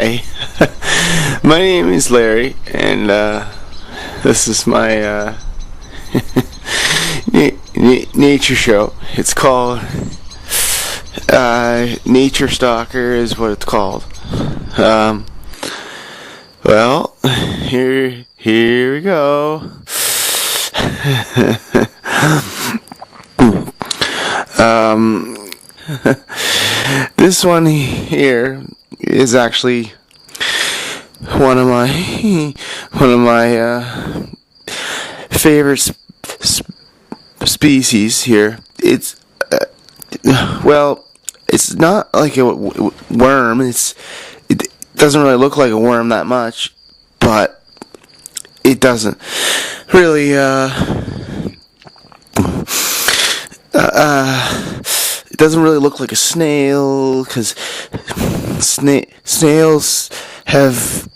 Hi, my name is Larry, and this is my nature show. It's called Nature Stalker is what it's called. Well, here we go. This one here is actually one of my favorite species here. It's it's not like a worm. It doesn't really look like a worm that much, but it doesn't really it doesn't really look like a snail, because snails have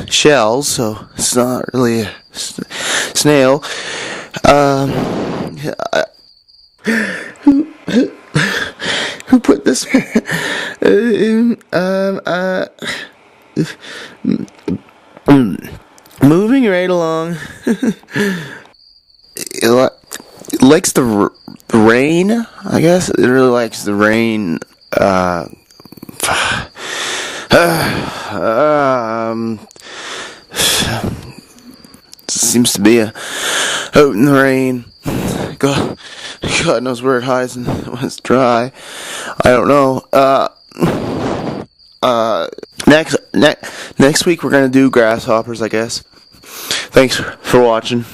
shells, so it's not really a snail. Who put this? Moving right along. It likes the rain, I guess. It really likes the rain. Seems to be out in the rain. God knows where it hides and when it's dry. I don't know. Next week we're gonna do grasshoppers, I guess. Thanks for watching.